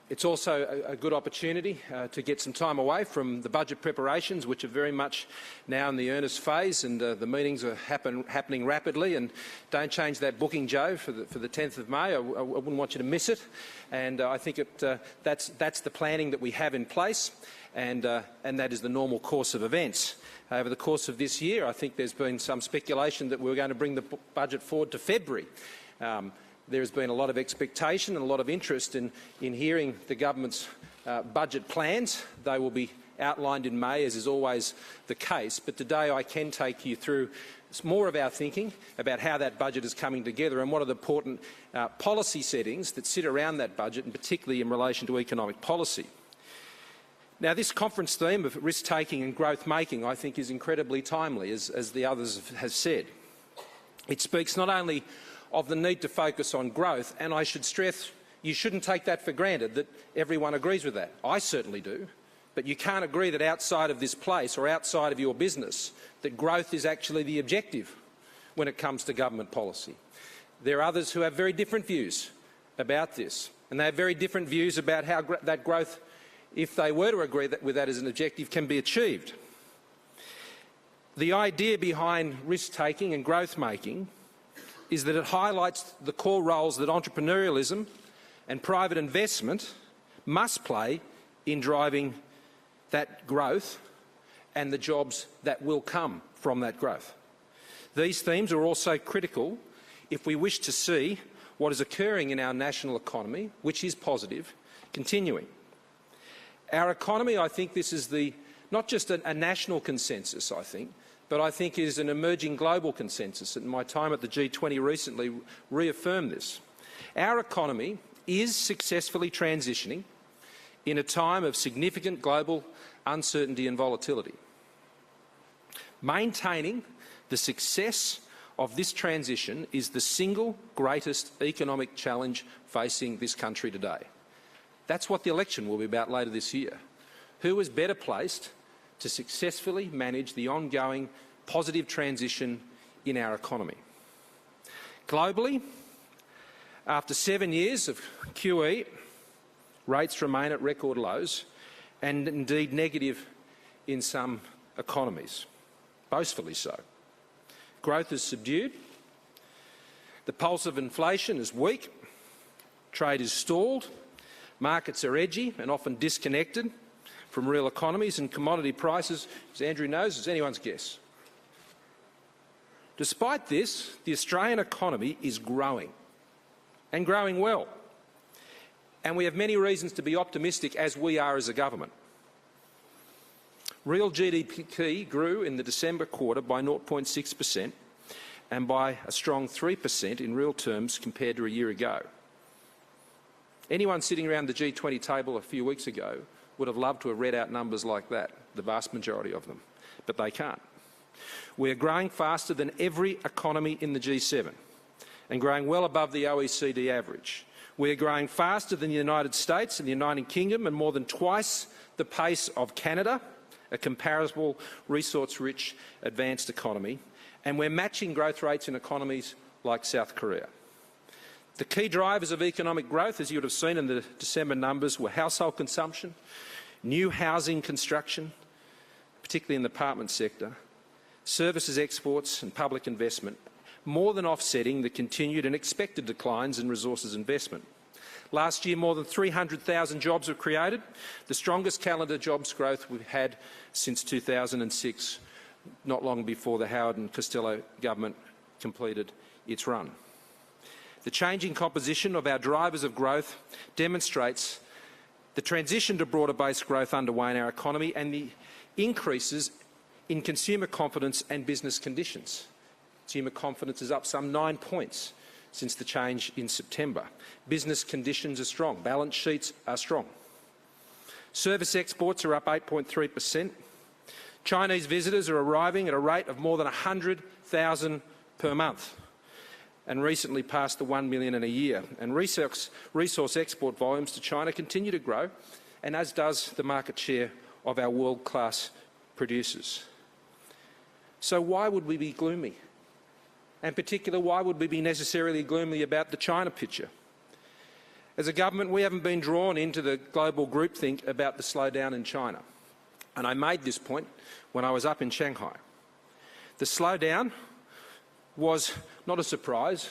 It's also a good opportunity to get some time away from the budget preparations, which are very much now in the earnest phase, and the meetings are happening rapidly. And don't change that booking, Joe, for the 10th of May. I wouldn't want you to miss it. And I think that's the planning that we have in place, and that is the normal course of events. Over the course of this year, I think there's been some speculation that we're going to bring the budget forward to February. There has been a lot of expectation and a lot of interest in hearing the government's budget plans. They will be outlined in May, as is always the case. But today I can take you through more of our thinking about how that budget is coming together and what are the important policy settings that sit around that budget, and particularly in relation to economic policy. Now, this conference theme of risk-taking and growth-making, I think, is incredibly timely, as the others have said. It speaks not only of the need to focus on growth, and I should stress you shouldn't take that for granted, that everyone agrees with that. I certainly do. But you can't agree that outside of this place or outside of your business that growth is actually the objective when it comes to government policy. There are others who have very different views about this, and they have very different views about how that growth, if they were to agree with that as an objective, can be achieved. The idea behind risk-taking and growth-making is that it highlights the core roles that entrepreneurialism and private investment must play in driving that growth and the jobs that will come from that growth. These themes are also critical if we wish to see what is occurring in our national economy, which is positive, continuing. Our economy, I think this is not just a national consensus, but I think is an emerging global consensus, and my time at the G20 recently reaffirmed this. Our economy is successfully transitioning in a time of significant global uncertainty and volatility. Maintaining the success of this transition is the single greatest economic challenge facing this country today. That's what the election will be about later this year. Who is better placed to successfully manage the ongoing positive transition in our economy? Globally, after 7 years of QE, rates remain at record lows and indeed negative in some economies, boastfully so. Growth is subdued, the pulse of inflation is weak, trade is stalled, markets are edgy and often disconnected from real economies, and commodity prices, as Andrew knows, is anyone's guess. Despite this, the Australian economy is growing, and growing well. And we have many reasons to be optimistic, as we are as a government. Real GDP grew in the December quarter by 0.6% and by a strong 3% in real terms compared to a year ago. Anyone sitting around the G20 table a few weeks ago would have loved to have read out numbers like that, the vast majority of them, but they can't. We are growing faster than every economy in the G7 and growing well above the OECD average. We are growing faster than the United States and the United Kingdom, and more than twice the pace of Canada, a comparable resource-rich advanced economy, and we're matching growth rates in economies like South Korea. The key drivers of economic growth, as you would have seen in the December numbers, were household consumption, new housing construction, particularly in the apartment sector, services exports and public investment, more than offsetting the continued and expected declines in resources investment. Last year, more than 300,000 jobs were created, the strongest calendar jobs growth we've had since 2006, not long before the Howard and Costello government completed its run. The changing composition of our drivers of growth demonstrates the transition to broader-based growth underway in our economy and the increases in consumer confidence and business conditions. Consumer confidence is up some 9 points since the change in September. Business conditions are strong. Balance sheets are strong. Service exports are up 8.3%. Chinese visitors are arriving at a rate of more than 100,000 per month and recently passed the 1 million in a year. And resource export volumes to China continue to grow, and as does the market share of our world-class producers. So why would we be gloomy? In particular, why would we be necessarily gloomy about the China picture? As a government, we haven't been drawn into the global groupthink about the slowdown in China. And I made this point when I was up in Shanghai. The slowdown was not a surprise.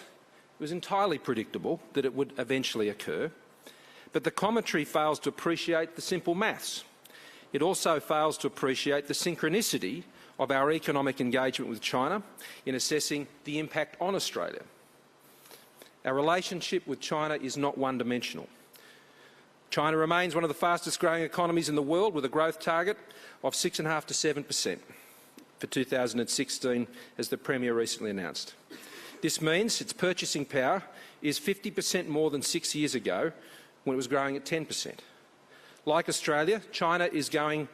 It was entirely predictable that it would eventually occur. But the commentary fails to appreciate the simple maths. It also fails to appreciate the synchronicity of our economic engagement with China in assessing the impact on Australia. Our relationship with China is not one-dimensional. China remains one of the fastest growing economies in the world, with a growth target of 6.5% to 7% for 2016, as the Premier recently announced. This means its purchasing power is 50% more than 6 years ago, when it was growing at 10%. Like Australia, China is going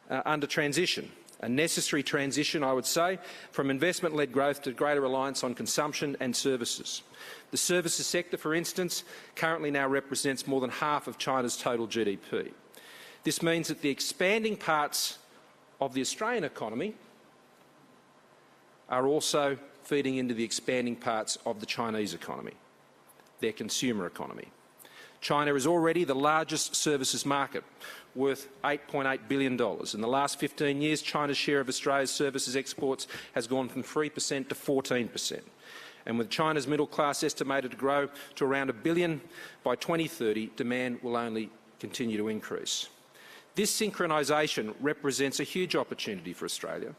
under transition, a necessary transition, I would say, from investment-led growth to greater reliance on consumption and services. The services sector, for instance, currently now represents more than half of China's total GDP. This means that the expanding parts of the Australian economy are also feeding into the expanding parts of the Chinese economy, their consumer economy. China is already the largest services market, worth $8.8 billion. In the last 15 years, China's share of Australia's services exports has gone from 3% to 14%. And with China's middle class estimated to grow to around $1 billion by 2030, demand will only continue to increase. This synchronisation represents a huge opportunity for Australia,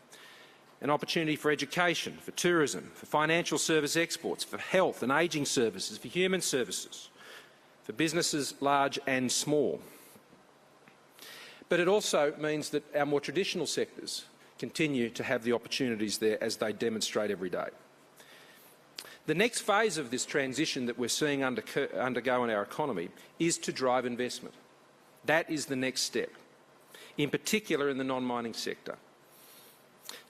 an opportunity for education, for tourism, for financial service exports, for health and ageing services, for human services, for businesses large and small. But it also means that our more traditional sectors continue to have the opportunities there, as they demonstrate every day. The next phase of this transition that we're seeing undergo in our economy is to drive investment. That is the next step, in particular in the non-mining sector.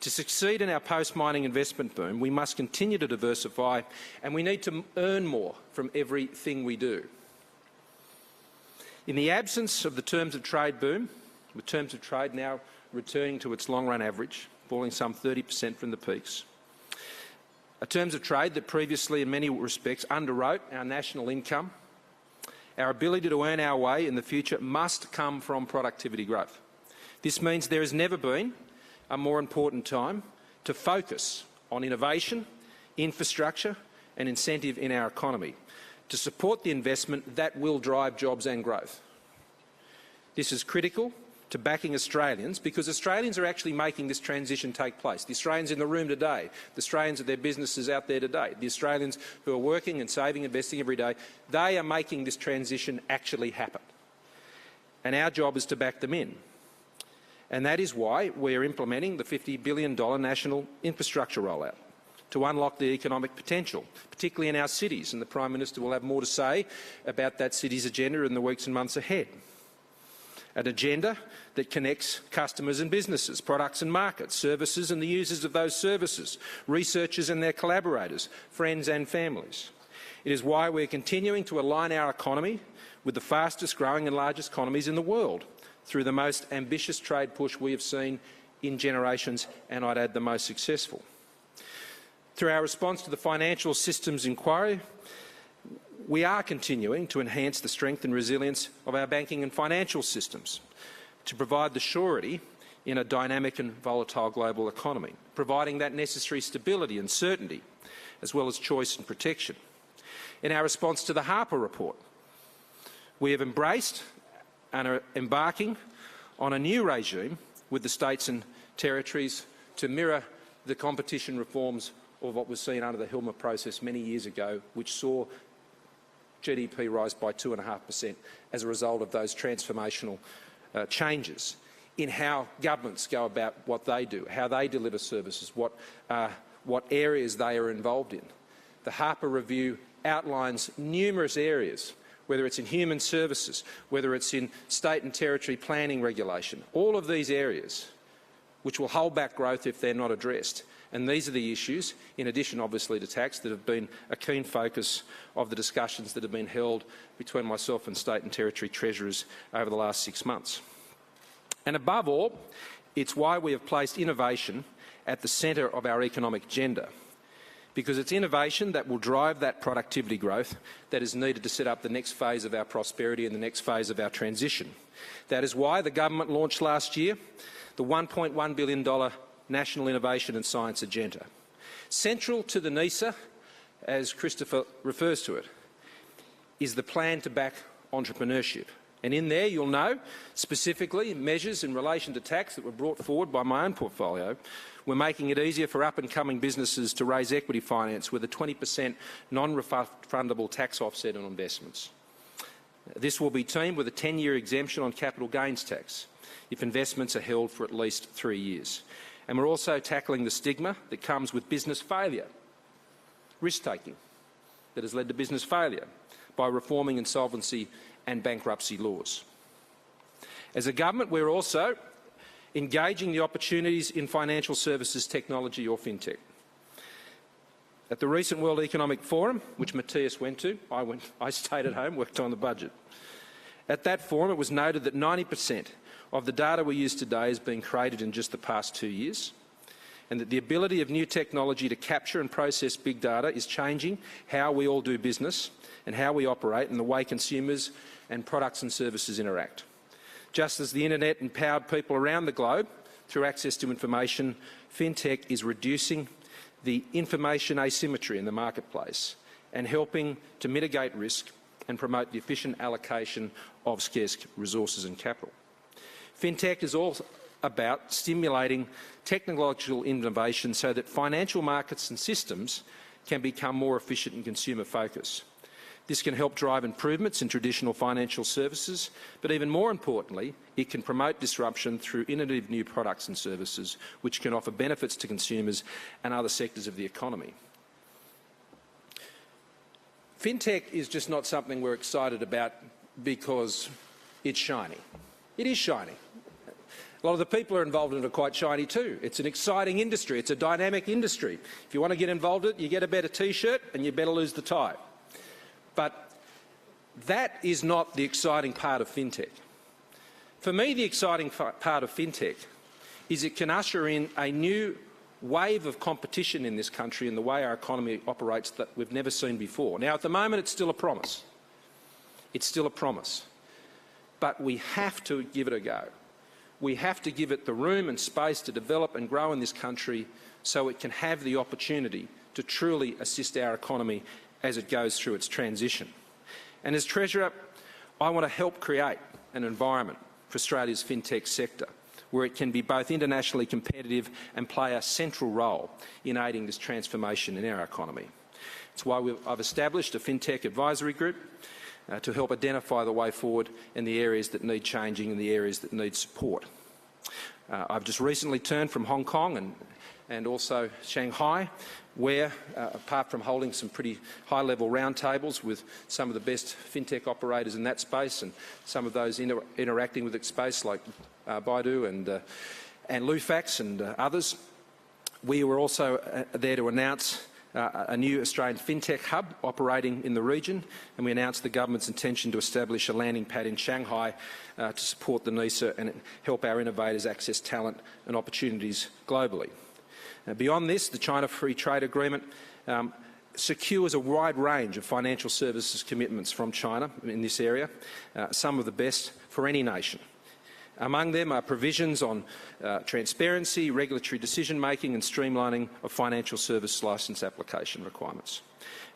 To succeed in our post-mining investment boom, we must continue to diversify, and we need to earn more from everything we do. In the absence of the terms of trade boom, with terms of trade now returning to its long-run average, falling some 30% from the peaks, a terms of trade that previously in many respects underwrote our national income, our ability to earn our way in the future must come from productivity growth. This means there has never been a more important time to focus on innovation, infrastructure and incentive in our economy to support the investment that will drive jobs and growth. This is critical to backing Australians, because Australians are actually making this transition take place. The Australians in the room today, the Australians at their businesses out there today, the Australians who are working and saving, investing every day, they are making this transition actually happen. And our job is to back them in. And that is why we are implementing the $50 billion national infrastructure rollout to unlock the economic potential, particularly in our cities. And the Prime Minister will have more to say about that city's agenda in the weeks and months ahead. An agenda that connects customers and businesses, products and markets, services and the users of those services, researchers and their collaborators, friends and families. It is why we are continuing to align our economy with the fastest growing and largest economies in the world through the most ambitious trade push we have seen in generations, and I'd add the most successful. Through our response to the financial systems inquiry, we are continuing to enhance the strength and resilience of our banking and financial systems to provide the surety in a dynamic and volatile global economy, providing that necessary stability and certainty, as well as choice and protection. In our response to the Harper report, we have embraced and are embarking on a new regime with the states and territories to mirror the competition reforms of what was seen under the Hilmer process many years ago, which saw GDP rise by 2.5% as a result of those transformational changes in how governments go about what they do, how they deliver services, what areas they are involved in. The Harper Review outlines numerous areas, whether it's in human services, whether it's in state and territory planning regulation, all of these areas which will hold back growth if they're not addressed. And these are the issues, in addition obviously to tax, that have been a keen focus of the discussions that have been held between myself and state and territory treasurers over the last 6 months. And above all, it's why we have placed innovation at the centre of our economic agenda, because it's innovation that will drive that productivity growth that is needed to set up the next phase of our prosperity and the next phase of our transition. That is why the government launched last year the $1.1 billion National Innovation and Science Agenda. Central to the NISA, as Christopher refers to it, is the plan to back entrepreneurship. And in there, you'll know, specifically, measures in relation to tax that were brought forward by my own portfolio. We're making it easier for up-and-coming businesses to raise equity finance with a 20% non-refundable tax offset on investments. This will be teamed with a 10-year exemption on capital gains tax if investments are held for at least 3 years. And we're also tackling the stigma that comes with business failure, risk-taking that has led to business failure, by reforming insolvency and bankruptcy laws. As a government, we're also engaging the opportunities in financial services technology, or fintech. At the recent World Economic Forum, which Matthias went to, I stayed at home, worked on the budget. At that forum, it was noted that 90% of the data we use today has been created in just the past 2 years, and that the ability of new technology to capture and process big data is changing how we all do business and how we operate and the way consumers and products and services interact. Just as the internet empowered people around the globe through access to information, fintech is reducing the information asymmetry in the marketplace and helping to mitigate risk and promote the efficient allocation of scarce resources and capital. Fintech is also about stimulating technological innovation so that financial markets and systems can become more efficient and consumer focused. This can help drive improvements in traditional financial services, but even more importantly, it can promote disruption through innovative new products and services which can offer benefits to consumers and other sectors of the economy. Fintech is just not something we're excited about because it's shiny. It is shiny. A lot of the people who are involved in it are quite shiny too. It's an exciting industry. It's a dynamic industry. If you want to get involved in it, you get a better T-shirt and you better lose the tie. But that is not the exciting part of fintech. For me, the exciting part of fintech is it can usher in a new wave of competition in this country in the way our economy operates that we've never seen before. Now, at the moment, it's still a promise. It's still a promise. But we have to give it a go. We have to give it the room and space to develop and grow in this country so it can have the opportunity to truly assist our economy as it goes through its transition. And as Treasurer, I want to help create an environment for Australia's fintech sector where it can be both internationally competitive and play a central role in aiding this transformation in our economy. It's why I've established a fintech advisory group to help identify the way forward in the areas that need changing and the areas that need support. I've just recently returned from Hong Kong and also Shanghai, where, apart from holding some pretty high-level roundtables with some of the best fintech operators in that space and some of those interacting with that space like Baidu and Lufax and others, we were also there to announce a new Australian fintech hub operating in the region, and we announced the government's intention to establish a landing pad in Shanghai to support the NISA and help our innovators access talent and opportunities globally. Beyond this, the China Free Trade Agreement secures a wide range of financial services commitments from China in this area, some of the best for any nation. Among them are provisions on transparency, regulatory decision-making and streamlining of financial service licence application requirements.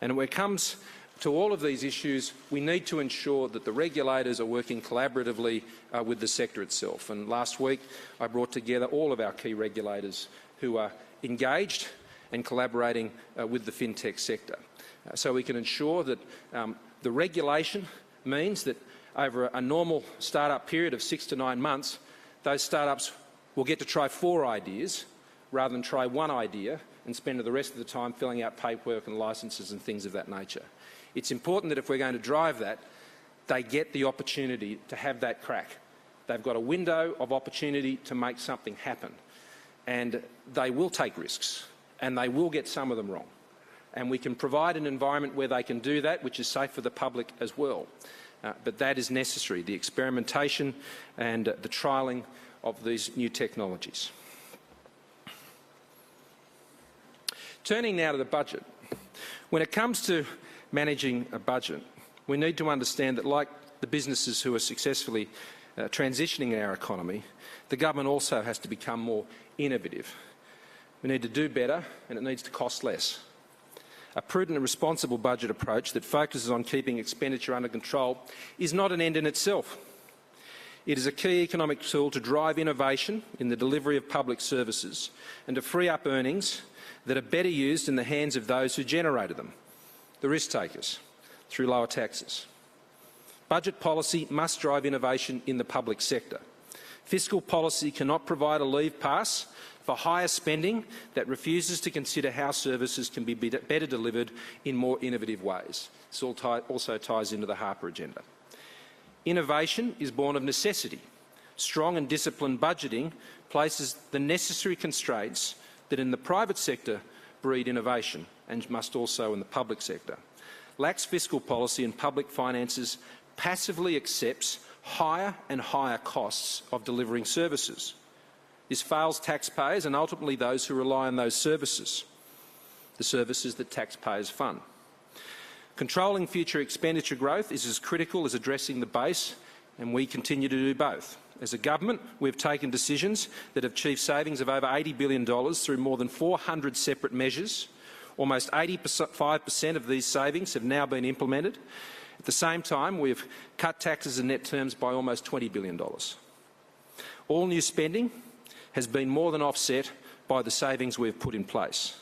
And when it comes to all of these issues, we need to ensure that the regulators are working collaboratively with the sector itself. And last week, I brought together all of our key regulators who are engaged and collaborating with the fintech sector. So we can ensure that the regulation means that over a normal start-up period of 6 to 9 months, those start-ups will get to try 4 ideas rather than try 1 idea and spend the rest of the time filling out paperwork and licences and things of that nature. It's important that if we're going to drive that, they get the opportunity to have that crack. They've got a window of opportunity to make something happen. And they will take risks, and they will get some of them wrong. And we can provide an environment where they can do that, which is safe for the public as well. But that is necessary, the experimentation and the trialling of these new technologies. Turning now to the budget. When it comes to managing a budget, we need to understand that, like the businesses who are successfully transitioning our economy, the government also has to become more innovative. We need to do better, and it needs to cost less. A prudent and responsible budget approach that focuses on keeping expenditure under control is not an end in itself. It is a key economic tool to drive innovation in the delivery of public services and to free up earnings that are better used in the hands of those who generated them, the risk takers, through lower taxes. Budget policy must drive innovation in the public sector. Fiscal policy cannot provide a leave pass for higher spending that refuses to consider how services can be better delivered in more innovative ways. This also ties into the Harper agenda. Innovation is born of necessity. Strong and disciplined budgeting places the necessary constraints that in the private sector breed innovation and must also in the public sector. Lax fiscal policy and public finances passively accepts higher and higher costs of delivering services. This fails taxpayers and ultimately those who rely on those services, the services that taxpayers fund. Controlling future expenditure growth is as critical as addressing the base, and we continue to do both. As a government, we've taken decisions that have achieved savings of over $80 billion through more than 400 separate measures. Almost 85% of these savings have now been implemented. At the same time, we've cut taxes in net terms by almost $20 billion. All new spending has been more than offset by the savings we've put in place.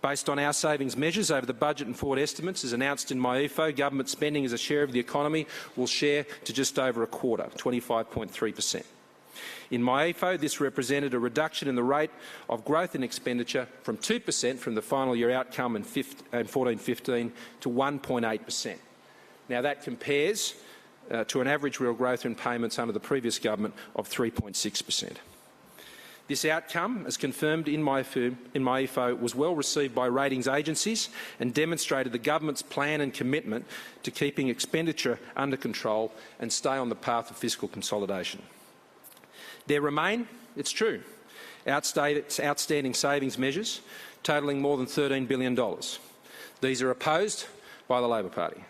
Based on our savings measures over the budget and forward estimates, as announced in MyEFO, government spending as a share of the economy will share to just over a quarter, 25.3%. In MyEFO, this represented a reduction in the rate of growth in expenditure from 2% from the final year outcome in 14-15 to 1.8%. Now that compares to an average real growth in payments under the previous government of 3.6%. This outcome, as confirmed in MyEFO, was well received by ratings agencies and demonstrated the government's plan and commitment to keeping expenditure under control and stay on the path of fiscal consolidation. There remain, it's true, outstanding savings measures totalling more than $13 billion. These are opposed by the Labor Party.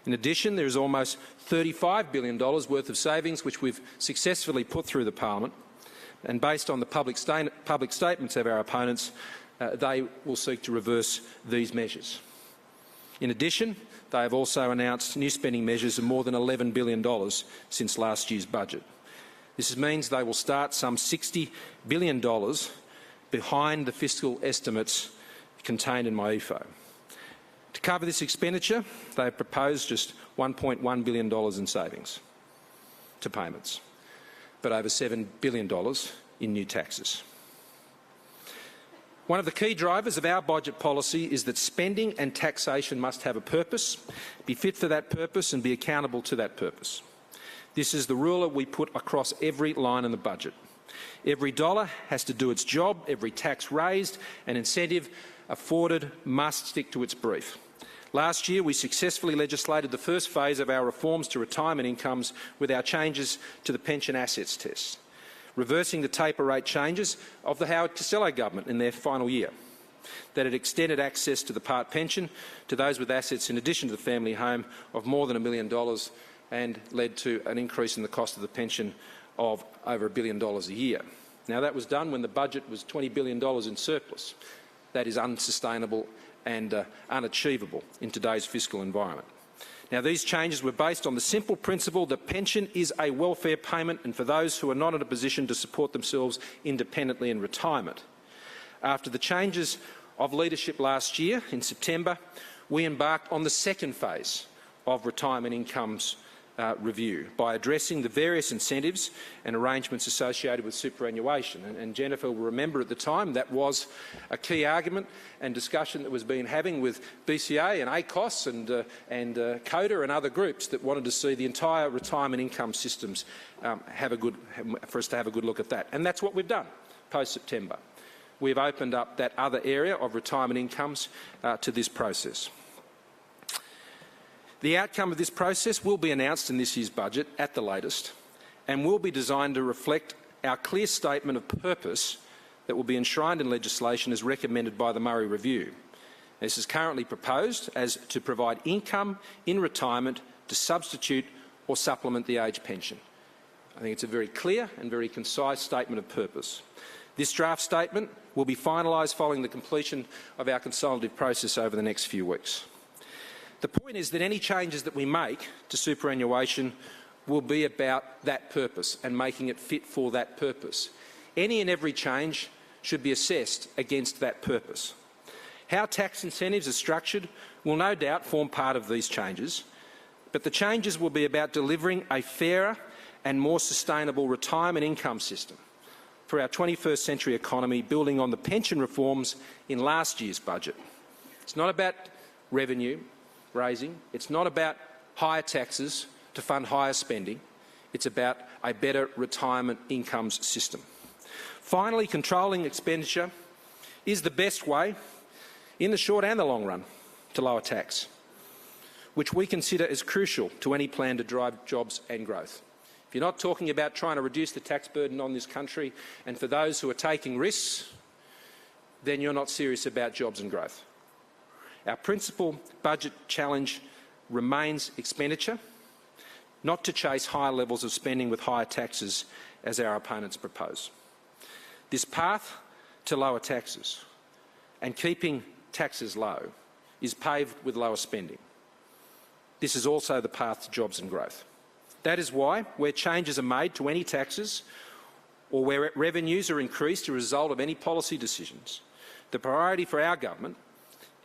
In addition, there is almost $35 billion worth of savings which we've successfully put through the Parliament, and based on the public statements of our opponents, they will seek to reverse these measures. In addition, they have also announced new spending measures of more than $11 billion since last year's budget. This means they will start some $60 billion behind the fiscal estimates contained in MyEFO. To cover this expenditure, they have proposed just $1.1 billion in savings to payments, but over $7 billion in new taxes. One of the key drivers of our budget policy is that spending and taxation must have a purpose, be fit for that purpose and be accountable to that purpose. This is the ruler we put across every line in the budget. Every dollar has to do its job, every tax raised and incentive afforded must stick to its brief. Last year, we successfully legislated the first phase of our reforms to retirement incomes with our changes to the pension assets test, reversing the taper rate changes of the Howard Costello government in their final year, that had extended access to the part pension to those with assets in addition to the family home of more than $1 million and led to an increase in the cost of the pension of over $1 billion a year. Now, that was done when the budget was $20 billion in surplus. That is unsustainable and unachievable in today's fiscal environment. Now, these changes were based on the simple principle that pension is a welfare payment and for those who are not in a position to support themselves independently in retirement. After the changes of leadership last year, in September, we embarked on the second phase of retirement incomes review by addressing the various incentives and arrangements associated with superannuation. And Jennifer will remember at the time that was a key argument and discussion that was being having with BCA and ACOS and CODA and other groups that wanted to see the entire retirement income systems for us to have a good look at that. And that's what we've done post-September. We've opened up that other area of retirement incomes to this process. The outcome of this process will be announced in this year's budget at the latest and will be designed to reflect our clear statement of purpose that will be enshrined in legislation as recommended by the Murray Review. This is currently proposed as to provide income in retirement to substitute or supplement the age pension. I think it's a very clear and very concise statement of purpose. This draft statement will be finalised following the completion of our consultative process over the next few weeks. The point is that any changes that we make to superannuation will be about that purpose and making it fit for that purpose. Any and every change should be assessed against that purpose. How tax incentives are structured will no doubt form part of these changes, but the changes will be about delivering a fairer and more sustainable retirement income system for our 21st century economy, building on the pension reforms in last year's budget. It's not about revenue raising, it's not about higher taxes to fund higher spending, it's about a better retirement incomes system. Finally, controlling expenditure is the best way, in the short and the long run, to lower tax, which we consider as crucial to any plan to drive jobs and growth. If you're not talking about trying to reduce the tax burden on this country and for those who are taking risks, then you're not serious about jobs and growth. Our principal budget challenge remains expenditure, not to chase higher levels of spending with higher taxes as our opponents propose. This path to lower taxes and keeping taxes low is paved with lower spending. This is also the path to jobs and growth. That is why, where changes are made to any taxes or where revenues are increased as a result of any policy decisions, the priority for our government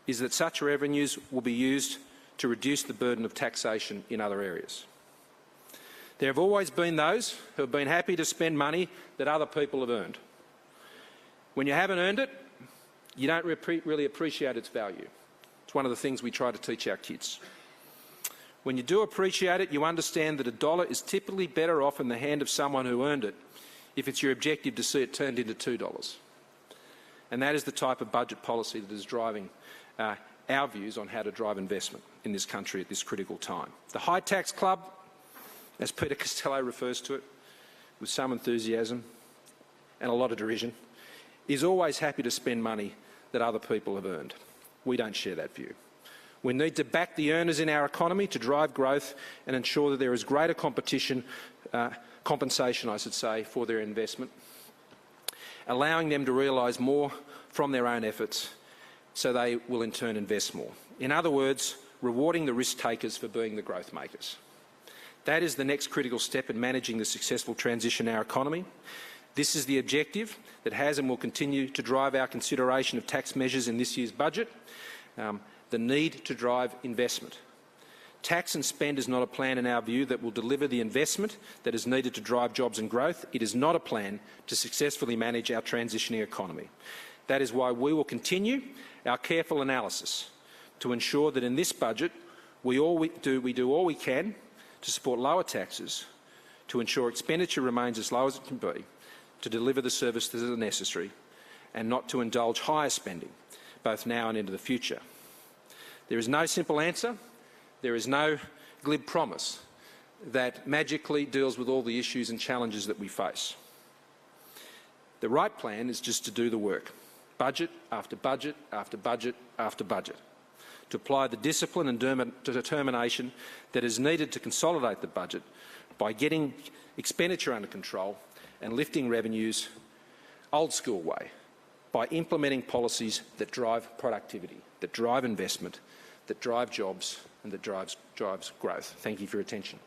is that such revenues will be used to reduce the burden of taxation in other areas. There have always been those who have been happy to spend money that other people have earned. When you haven't earned it, you don't really appreciate its value. It's one of the things we try to teach our kids. When you do appreciate it, you understand that a dollar is typically better off in the hand of someone who earned it if it's your objective to see it turned into $2. And that is the type of budget policy that is driving our views on how to drive investment in this country at this critical time. The High Tax Club, as Peter Costello refers to it, with some enthusiasm and a lot of derision, is always happy to spend money that other people have earned. We don't share that view. We need to back the earners in our economy to drive growth and ensure that there is greater compensation, I should say, for their investment, allowing them to realise more from their own efforts so they will in turn invest more. In other words, rewarding the risk takers for being the growth makers. That is the next critical step in managing the successful transition in our economy. This is the objective that has and will continue to drive our consideration of tax measures in this year's budget. The need to drive investment. Tax and spend is not a plan, in our view, that will deliver the investment that is needed to drive jobs and growth. It is not a plan to successfully manage our transitioning economy. That is why we will continue our careful analysis to ensure that in this budget we do all we can to support lower taxes, to ensure expenditure remains as low as it can be, to deliver the services that are necessary, and not to indulge higher spending, both now and into the future. There is no simple answer. There is no glib promise that magically deals with all the issues and challenges that we face. The right plan is just to do the work, budget after budget after budget after budget, to apply the discipline and determination that is needed to consolidate the budget by getting expenditure under control and lifting revenues old-school way, by implementing policies that drive productivity, that drive investment, that drive jobs and that drives growth. Thank you for your attention.